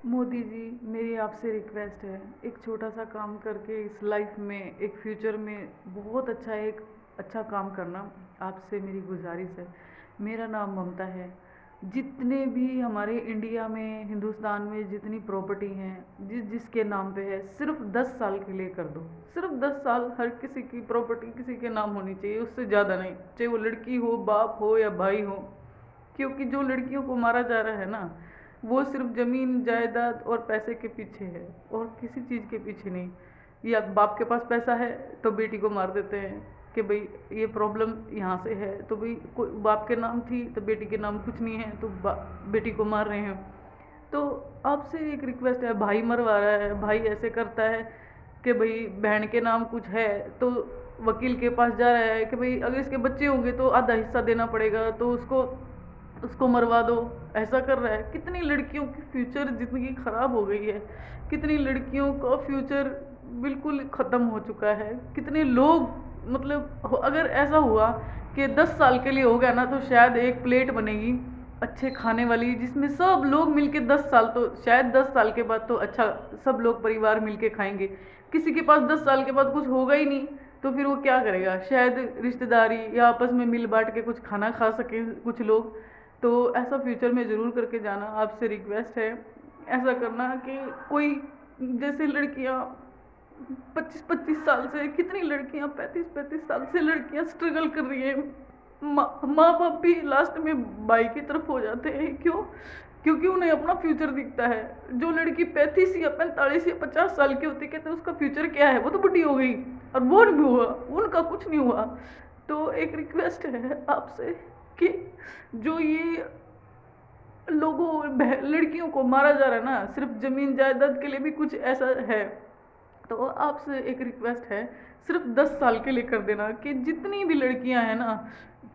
मोदी जी, मेरी आपसे रिक्वेस्ट है, एक छोटा सा काम करके इस लाइफ में एक फ्यूचर में बहुत अच्छा एक अच्छा काम करना। आपसे मेरी गुजारिश है। मेरा नाम ममता है। जितने भी हमारे इंडिया में हिंदुस्तान में जितनी प्रॉपर्टी हैं जिसके नाम पे है, सिर्फ 10 साल के लिए कर दो। सिर्फ 10 साल हर किसी की प्रॉपर्टी किसी के नाम होनी चाहिए, उससे ज़्यादा नहीं, चाहे वो लड़की हो, बाप हो या भाई हो। क्योंकि जो लड़कियों को मारा जा रहा है ना, वो सिर्फ ज़मीन जायदाद और पैसे के पीछे है, और किसी चीज़ के पीछे नहीं। या बाप के पास पैसा है तो बेटी को मार देते हैं कि भाई ये प्रॉब्लम यहाँ से है, तो भाई कोई बाप के नाम थी तो बेटी के नाम कुछ नहीं है तो बेटी को मार रहे हैं। तो आपसे एक रिक्वेस्ट है, भाई मरवा रहा है, भाई ऐसे करता है कि भाई बहन के नाम कुछ है तो वकील के पास जा रहा है कि भाई अगर इसके बच्चे होंगे तो आधा हिस्सा देना पड़ेगा, तो उसको उसको मरवा दो। ऐसा कर रहा है। कितनी लड़कियों की फ्यूचर ज़िंदगी ख़राब हो गई है, कितनी लड़कियों का फ्यूचर बिल्कुल ख़त्म हो चुका है। कितने लोग, मतलब अगर ऐसा हुआ कि 10 साल के लिए हो गया ना, तो शायद एक प्लेट बनेगी अच्छे खाने वाली, जिसमें सब लोग मिलके 10 साल, तो शायद 10 साल के बाद तो अच्छा सब लोग परिवार मिलके खाएंगे। किसी के पास 10 साल के बाद कुछ होगा ही नहीं, तो फिर वो क्या करेगा? शायद रिश्तेदारी या आपस में मिल बांट के कुछ खाना खा सके कुछ लोग। तो ऐसा फ्यूचर में ज़रूर करके जाना, आपसे रिक्वेस्ट है। ऐसा करना कि कोई, जैसे लड़कियां 25-25 साल से, कितनी लड़कियां 35-35 साल से लड़कियां स्ट्रगल कर रही हैं। माँ बाप भी लास्ट में भाई की तरफ हो जाते हैं। क्यों? क्योंकि उन्हें अपना फ्यूचर दिखता है। जो लड़की 35 या 45 या 50 साल की होती, कहते हैं उसका फ्यूचर क्या है, वो तो बुढ़ी हो गई और बोर भी हुआ, उनका कुछ नहीं हुआ। तो एक रिक्वेस्ट है आपसे कि जो ये लड़कियों को मारा जा रहा है ना, सिर्फ जमीन जायदाद के लिए भी कुछ ऐसा है। तो आपसे एक रिक्वेस्ट है, सिर्फ 10 साल के लिए कर देना कि जितनी भी लड़कियां हैं ना,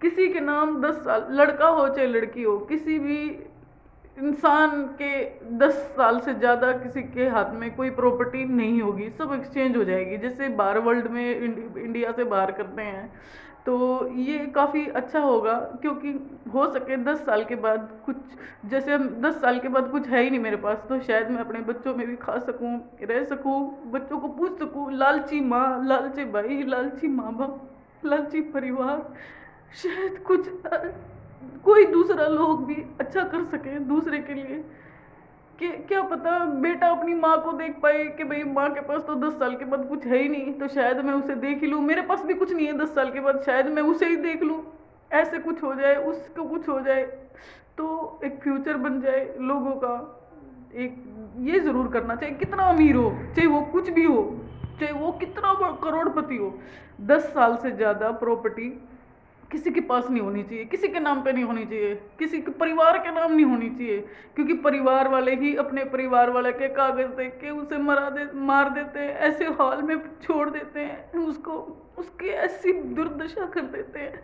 किसी के नाम 10 साल, लड़का हो चाहे लड़की हो, किसी भी इंसान के 10 साल से ज़्यादा किसी के हाथ में कोई प्रॉपर्टी नहीं होगी, सब एक्सचेंज हो जाएगी। जैसे बाहर वर्ल्ड में इंडिया से बाहर करते हैं, तो ये काफ़ी अच्छा होगा। क्योंकि हो सके 10 साल के बाद कुछ, जैसे हम 10 साल के बाद कुछ है ही नहीं मेरे पास, तो शायद मैं अपने बच्चों में भी खा सकूं, रह सकूं, बच्चों को पूछ सकूं। लालची माँ, लालची भाई, लालची माँ बाप, लालची परिवार, शायद कुछ कोई दूसरा लोग भी अच्छा कर सके दूसरे के लिए। कि क्या पता बेटा अपनी माँ को देख पाए कि भाई माँ के पास तो 10 साल के बाद कुछ है ही नहीं, तो शायद मैं उसे देख ही लूँ। मेरे पास भी कुछ नहीं है 10 साल के बाद, शायद मैं उसे ही देख लूँ। ऐसे कुछ हो जाए, उसको कुछ हो जाए, तो एक फ्यूचर बन जाए लोगों का। एक ये ज़रूर करना चाहिए, कितना अमीर हो, चाहे वो कुछ भी हो, चाहे वो कितना करोड़पति हो, 10 साल से ज़्यादा प्रॉपर्टी किसी के पास नहीं होनी चाहिए, किसी के नाम पे नहीं होनी चाहिए, किसी के परिवार के नाम नहीं होनी चाहिए। क्योंकि परिवार वाले ही अपने परिवार वाले के कागज देख के उसे मार देते हैं, ऐसे हाल में छोड़ देते हैं उसको, उसकी ऐसी दुर्दशा कर देते हैं।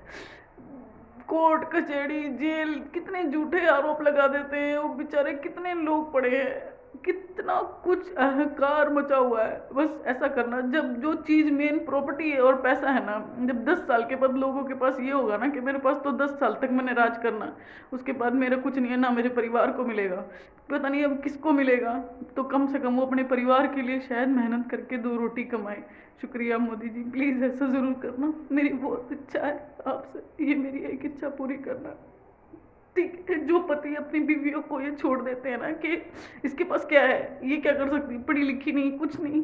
कोर्ट कचहरी जेल, कितने झूठे आरोप लगा देते हैं। वो बेचारे कितने लोग पड़े हैं, कितना कुछ अहंकार मचा हुआ है। बस ऐसा करना, जब जो चीज़ मेन प्रॉपर्टी है और पैसा है ना, जब 10 साल के बाद लोगों के पास ये होगा ना कि मेरे पास तो 10 साल तक मैंने राज करना, उसके बाद मेरा कुछ नहीं है, ना मेरे परिवार को मिलेगा, पता नहीं अब किसको मिलेगा। तो कम से कम वो अपने परिवार के लिए शायद मेहनत करके 2 रोटी कमाए। शुक्रिया मोदी जी, प्लीज़ ऐसा ज़रूर करना। मेरी बहुत इच्छा है आपसे, ये मेरी एक इच्छा पूरी करना। ठीक है, जो पति अपनी बीवियों को ये छोड़ देते हैं ना कि इसके पास क्या है, ये क्या कर सकती, पढ़ी लिखी नहीं, कुछ नहीं,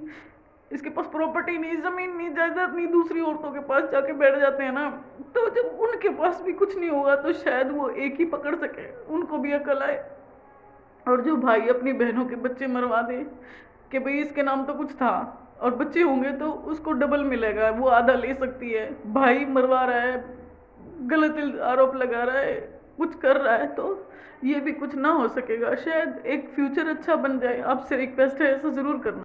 इसके पास प्रॉपर्टी नहीं, जमीन नहीं, जायदाद नहीं, दूसरी औरतों के पास जाके बैठ जाते हैं ना, तो जब उनके पास भी कुछ नहीं होगा तो शायद वो एक ही पकड़ सके, उनको भी अकल आए। और जो भाई अपनी बहनों के बच्चे मरवा दे कि भाई इसके नाम तो कुछ था, और बच्चे होंगे तो उसको डबल मिलेगा, वो आधा ले सकती है। भाई मरवा रहा है, गलत आरोप लगा रहा है, कुछ कर रहा है, तो ये भी कुछ ना हो सकेगा। शायद एक फ्यूचर अच्छा बन जाए। आपसे रिक्वेस्ट है, ऐसा ज़रूर करना।